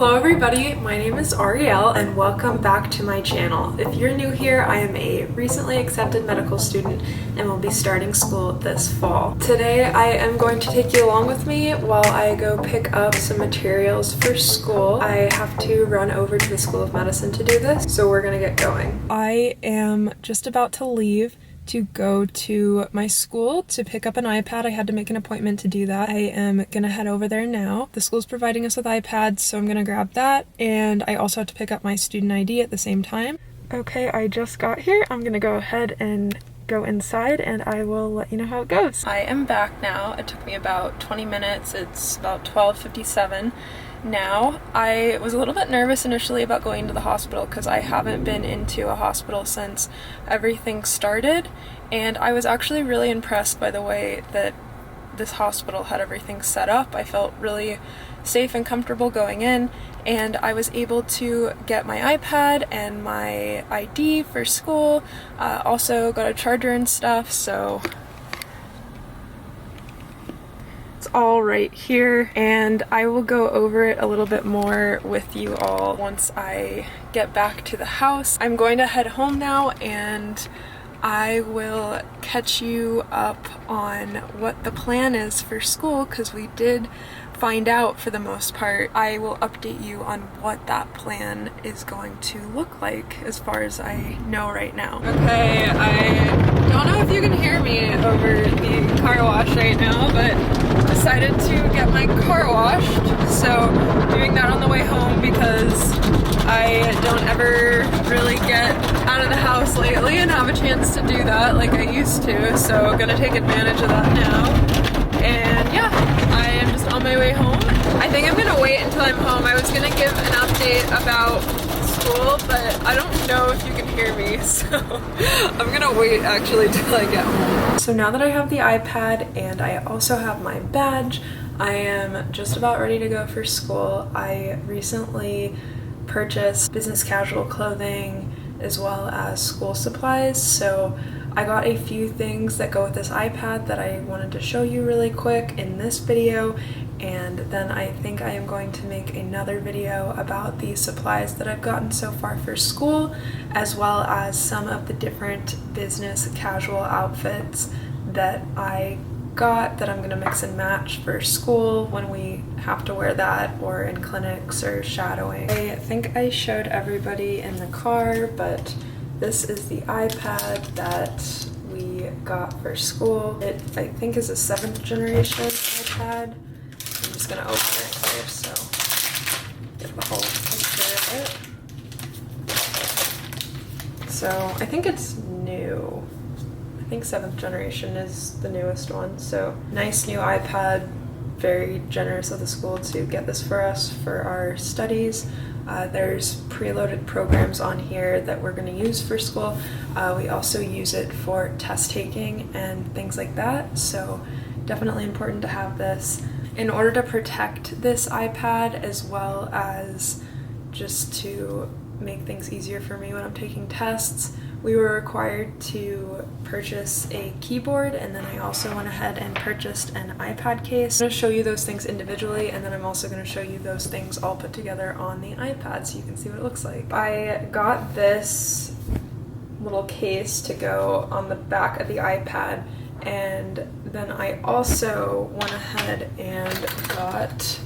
Hello everybody, my name is Ariel and welcome back to my channel. If you're new here, I am a recently accepted medical student and will be starting school this fall. Today I am going to take you along with me while I go pick up some materials for school. I have to run over to the School of Medicine to do this, so we're gonna get going. I am just about to leave to go to my school to pick up an iPad. I had to make an appointment to do that. I am gonna head over there now. The school's providing us with iPads, so I'm gonna grab that, and I also have to pick up my student ID at the same time. Okay, I just got here. I'm gonna go ahead and go inside and I will let you know how it goes. I am back now. It took me about 20 minutes. It's about 12:57 now. I was a little bit nervous initially about going to the hospital because I haven't been into a hospital since everything started, and I was actually really impressed by the way that this hospital had everything set up. I felt really safe and comfortable going in, and I was able to get my iPad and my ID for school, also got a charger and stuff, so it's all right here, and I will go over it a little bit more with you all once I get back to the house. I'm going to head home now, and I will catch you up on what the plan is for school, because we did find out for the most part. I will update you on what that plan is going to look like as far as I know right now. Okay, I don't know if you can hear me over the car wash right now, but decided to get my car washed. So doing that on the way home because I don't ever really get out of the house lately and have a chance to do that like I used to. So gonna take advantage of that now. And yeah, I am just on my way home. I think I'm gonna wait until I'm home. I was gonna give an update about school, but I don't know if you can hear me, so I'm gonna wait actually till I get home. So now that I have the iPad and I also have my badge, I am just about ready to go for school. I recently purchased business casual clothing as well as school supplies, so I got a few things that go with this iPad that I wanted to show you really quick in this video, and then I think I am going to make another video about the supplies that I've gotten so far for school, as well as some of the different business casual outfits that I got that I'm going to mix and match for school when we have to wear that, or in clinics or shadowing. I think I showed everybody in the car, but this is the iPad that we got for school. It, I think, is a 7th generation iPad. I'm just gonna open it here so get the whole picture of it. So I think it's new. I think 7th generation is the newest one. So nice new iPad, very generous of the school to get this for us for our studies. There's preloaded programs on here that we're going to use for school. We also use it for test taking and things like that, so definitely important to have this. In order to protect this iPad, as well as just to make things easier for me when I'm taking tests, we were required to purchase a keyboard, and then I also went ahead and purchased an iPad case. I'm going to show you those things individually, and then I'm also going to show you those things all put together on the iPad so you can see what it looks like. I got this little case to go on the back of the iPad, and then I also went ahead and got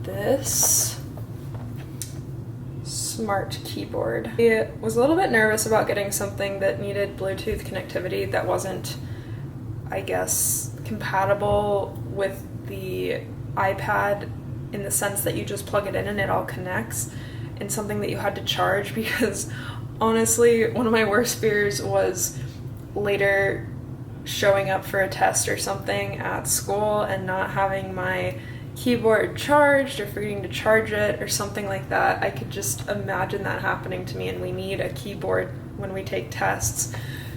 this smart keyboard. I was a little bit nervous about getting something that needed Bluetooth connectivity that wasn't, I guess, compatible with the iPad in the sense that you just plug it in and it all connects, and something that you had to charge, because honestly, one of my worst fears was later showing up for a test or something at school and not having my keyboard charged or forgetting to charge it or something like that. I could just imagine that happening to me, and we need a keyboard when we take tests.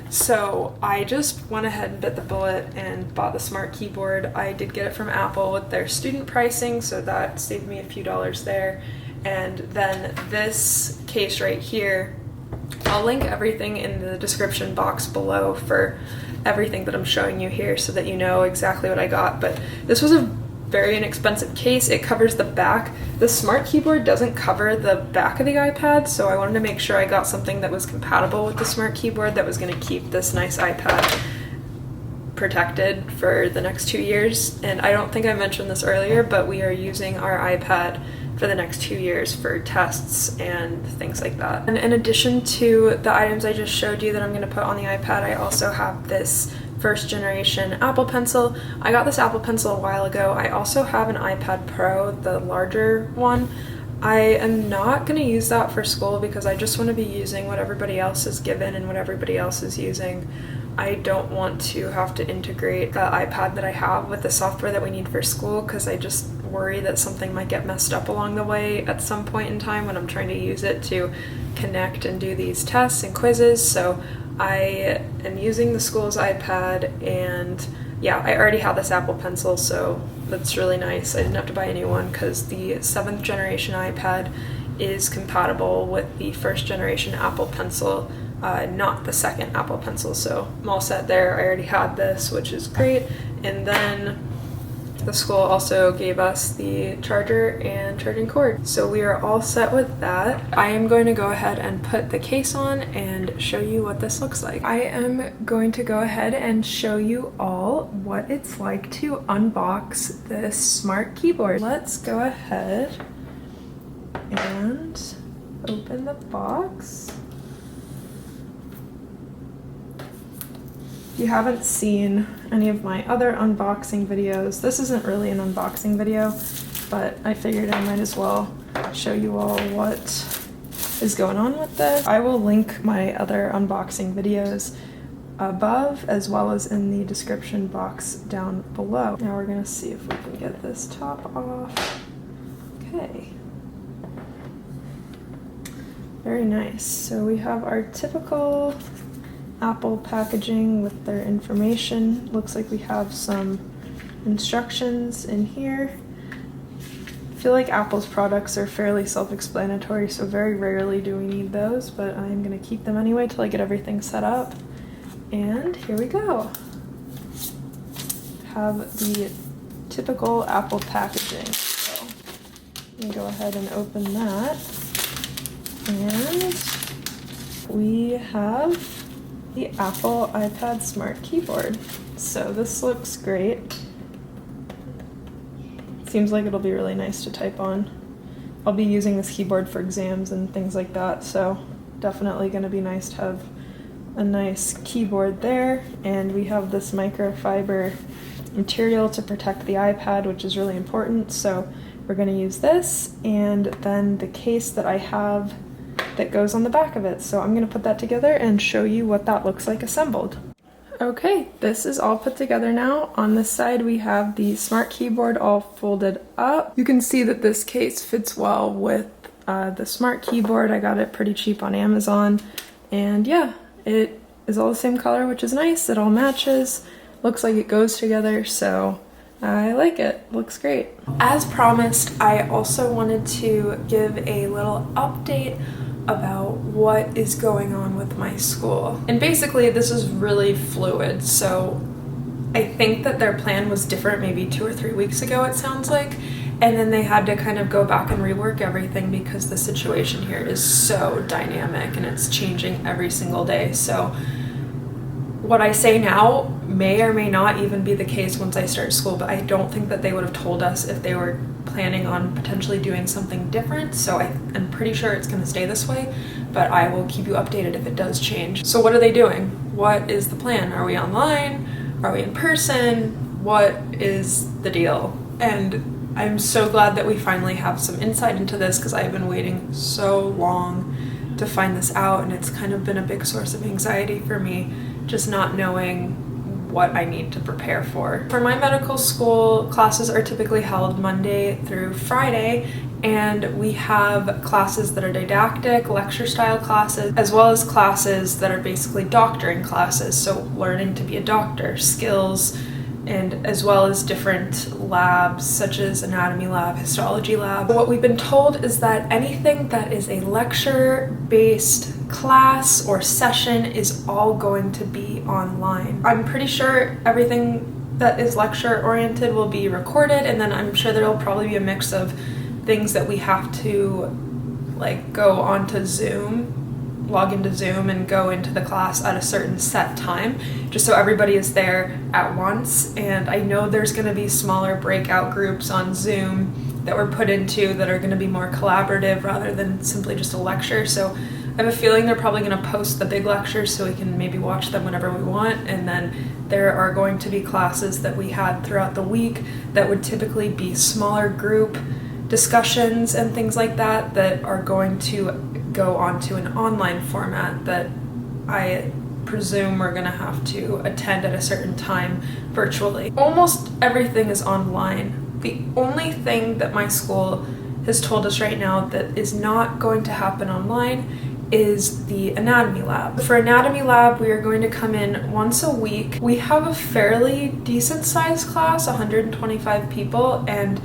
So I just went ahead and bit the bullet and bought the smart keyboard. I did get it from Apple with their student pricing, so that saved me a few dollars there. And then this case right here, I'll link everything in the description box below for everything that I'm showing you here so that you know exactly what I got. But this was a very inexpensive case. It covers the back. The smart keyboard doesn't cover the back of the iPad, so I wanted to make sure I got something that was compatible with the smart keyboard that was going to keep this nice iPad protected for the next 2 years. And I don't think I mentioned this earlier, but we are using our iPad for the next 2 years for tests and things like that. And in addition to the items I just showed you that I'm going to put on the iPad, I also have this first generation Apple Pencil. I got this Apple Pencil a while ago. I also have an iPad Pro, the larger one. I am not going to use that for school because I just want to be using what everybody else is given and what everybody else is using. I don't want to have to integrate the iPad that I have with the software that we need for school because I just worry that something might get messed up along the way at some point in time when I'm trying to use it to connect and do these tests and quizzes. So I am using the school's iPad, and yeah, I already have this Apple Pencil, so that's really nice. I didn't have to buy a new one because the 7th generation iPad is compatible with the 1st generation Apple Pencil, not the 2nd Apple Pencil, so I'm all set there. I already had this, which is great. And then the school also gave us the charger and charging cord, so we are all set with that. I am going to go ahead and put the case on and show you what this looks like. I am going to go ahead and show you all what it's like to unbox this smart keyboard. Let's go ahead and open the box. If you haven't seen any of my other unboxing videos, this isn't really an unboxing video, but I figured I might as well show you all what is going on with this. I will link my other unboxing videos above as well as in the description box down below. Now we're gonna see if we can get this top off. Okay. Very nice. So we have our typical Apple packaging with their information. Looks like we have some instructions in here. I feel like Apple's products are fairly self-explanatory, so very rarely do we need those, but I'm gonna keep them anyway till I get everything set up. And here we go. Have the typical Apple packaging. So I'm gonna go ahead and open that. And we have the Apple iPad Smart Keyboard. So this looks great. Seems like it'll be really nice to type on. I'll be using this keyboard for exams and things like that, so definitely going to be nice to have a nice keyboard there. And we have this microfiber material to protect the iPad, which is really important, so we're going to use this, and then the case that I have that goes on the back of it. So I'm going to put that together and show you what that looks like assembled. Okay, this is all put together now. On this side we have the smart keyboard all folded up. You can see that this case fits well with the smart keyboard. I got it pretty cheap on Amazon, and yeah, it is all the same color, which is nice. It all matches, looks like it goes together, so I like it. Looks great. As promised, I also wanted to give a little update about what is going on with my school. And basically this is really fluid, so I think that their plan was different maybe 2 or 3 weeks ago, it sounds like, and then they had to kind of go back and rework everything because the situation here is so dynamic and it's changing every single day. So what I say now may or may not even be the case once I start school, but I don't think that they would have told us if they were planning on potentially doing something different, so I'm pretty sure it's going to stay this way, but I will keep you updated if it does change. So what are they doing? What is the plan? Are we online? Are we in person? What is the deal? And I'm so glad that we finally have some insight into this because I've been waiting so long to find this out, and it's kind of been a big source of anxiety for me, just not knowing what I need to prepare for. For my medical school, classes are typically held Monday through Friday, and we have classes that are didactic, lecture style classes, as well as classes that are basically doctoring classes, so learning to be a doctor, skills, and as well as different labs such as anatomy lab, histology lab. What we've been told is that anything that is a lecture-based class or session is all going to be online. I'm pretty sure everything that is lecture oriented will be recorded, and then I'm sure there'll probably be a mix of things that we have to like go onto Zoom, log into Zoom and go into the class at a certain set time, just so everybody is there at once. And I know there's going to be smaller breakout groups on Zoom that we're put into that are going to be more collaborative rather than simply just a lecture. So I have a feeling they're probably going to post the big lectures so we can maybe watch them whenever we want. And then there are going to be classes that we had throughout the week that would typically be smaller group discussions and things like that that are going to go onto an online format that I presume we're going to have to attend at a certain time virtually. Almost everything is online. The only thing that my school has told us right now that is not going to happen online is the anatomy lab. For anatomy lab, we are going to come in once a week. We have a fairly decent sized class, 125 people, and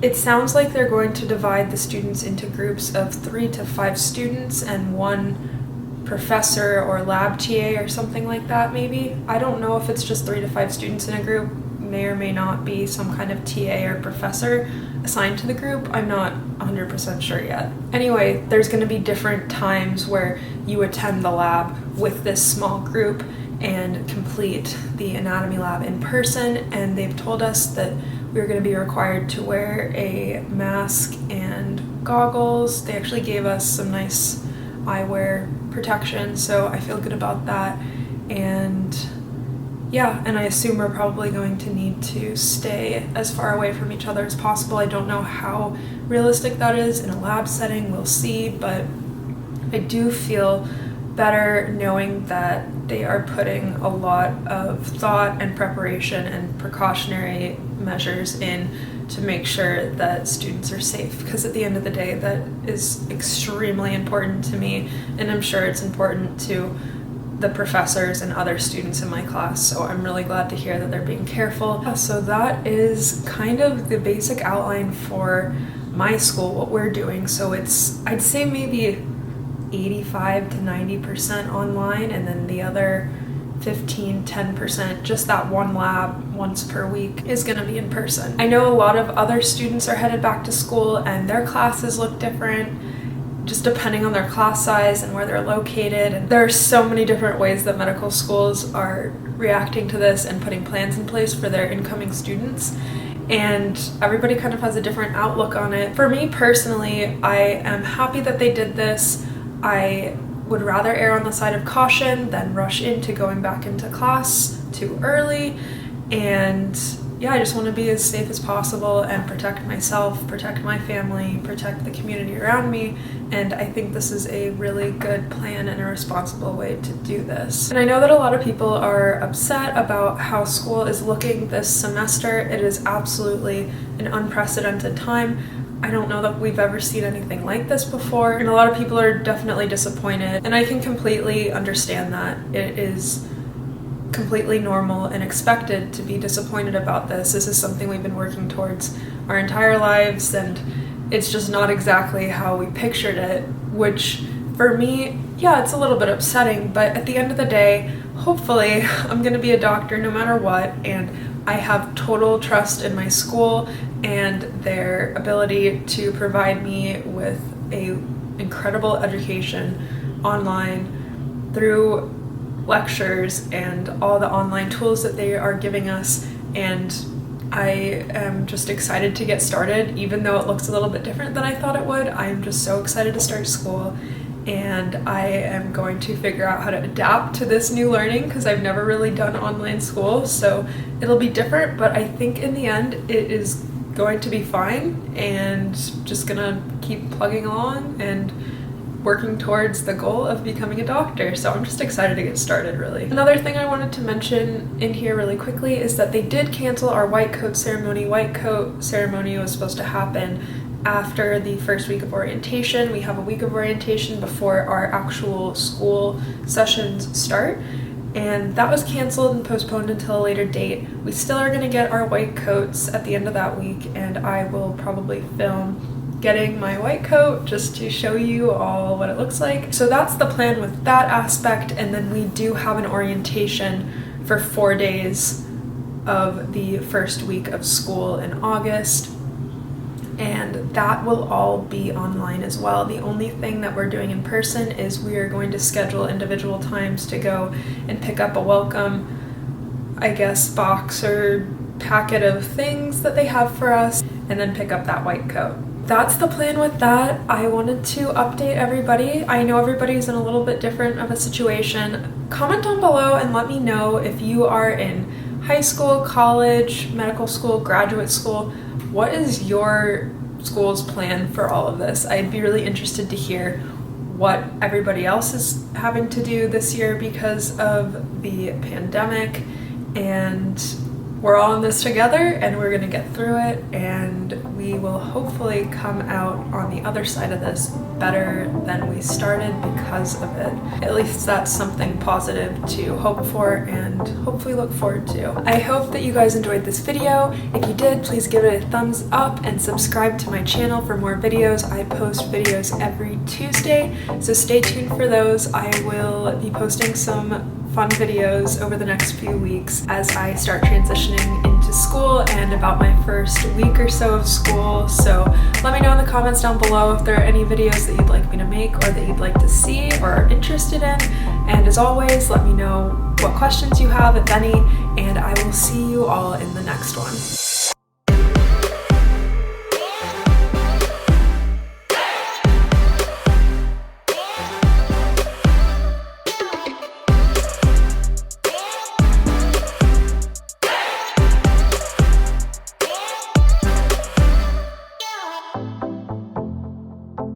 it sounds like they're going to divide the students into groups of 3 to 5 students and 1 professor or lab TA or something like that maybe. I don't know if it's just 3 to 5 students in a group. May or may not be some kind of TA or professor assigned to the group. I'm not 100% sure yet. Anyway, there's going to be different times where you attend the lab with this small group and complete the anatomy lab in person, and they've told us that we're going to be required to wear a mask and goggles. They actually gave us some nice eyewear protection, so I feel good about that. And yeah, and I assume we're probably going to need to stay as far away from each other as possible. I don't know how realistic that is in a lab setting, we'll see, but I do feel better knowing that they are putting a lot of thought and preparation and precautionary measures in to make sure that students are safe, because at the end of the day that is extremely important to me, and I'm sure it's important to the professors and other students in my class, so I'm really glad to hear that they're being careful. So that is kind of the basic outline for my school, what we're doing. So it's, I'd say maybe 85 to 90% online, and then the other 10%, just that one lab once per week is going to be in person. I know a lot of other students are headed back to school and their classes look different, just depending on their class size and where they're located. And there are so many different ways that medical schools are reacting to this and putting plans in place for their incoming students. And everybody kind of has a different outlook on it. For me personally, I am happy that they did this. I would rather err on the side of caution than rush into going back into class too early. And yeah, I just want to be as safe as possible and protect myself, protect my family, protect the community around me. And I think this is a really good plan and a responsible way to do this. And I know that a lot of people are upset about how school is looking this semester. It is absolutely an unprecedented time. I don't know that we've ever seen anything like this before, and a lot of people are definitely disappointed, and I can completely understand that. It is completely normal and expected to be disappointed about this. This is something we've been working towards our entire lives, and it's just not exactly how we pictured it, which for me, yeah, it's a little bit upsetting, but at the end of the day, hopefully I'm gonna be a doctor no matter what, and I have total trust in my school and their ability to provide me with an incredible education online through lectures and all the online tools that they are giving us. And I am just excited to get started, even though it looks a little bit different than I thought it would. I'm just so excited to start school, and I am going to figure out how to adapt to this new learning because I've never really done online school, so it'll be different, but I think in the end it is going to be fine, and just gonna keep plugging along and working towards the goal of becoming a doctor. So I'm just excited to get started, really. Another thing I wanted to mention in here really quickly is that they did cancel our white coat ceremony. White coat ceremony was supposed to happen after the first week of orientation. We have a week of orientation before our actual school sessions start, and that was canceled and postponed until a later date. We still are going to get our white coats at the end of that week, and I will probably film getting my white coat just to show you all what it looks like. So that's the plan with that aspect, and then we do have an orientation for 4 days of the first week of school in August, and that will all be online as well. The only thing that we're doing in person is we are going to schedule individual times to go and pick up a welcome, I guess, box or packet of things that they have for us, and then pick up that white coat. That's the plan with that. I wanted to update everybody. I know everybody's in a little bit different of a situation. Comment down below and let me know if you are in high school, college, medical school, graduate school. What is your school's plan for all of this? I'd be really interested to hear what everybody else is having to do this year because of the pandemic, and we're all in this together and we're gonna get through it, and we will hopefully come out on the other side of this better than we started because of it. At least that's something positive to hope for and hopefully look forward to. I hope that you guys enjoyed this video. If you did, please give it a thumbs up and subscribe to my channel for more videos. I post videos every Tuesday, so stay tuned for those. I will be posting some fun videos over the next few weeks as I start transitioning into school and about my first week or so of school. So let me know in the comments down below if there are any videos that you'd like me to make or that you'd like to see or are interested in. And as always, let me know what questions you have, if any, and I will see you all in the next one.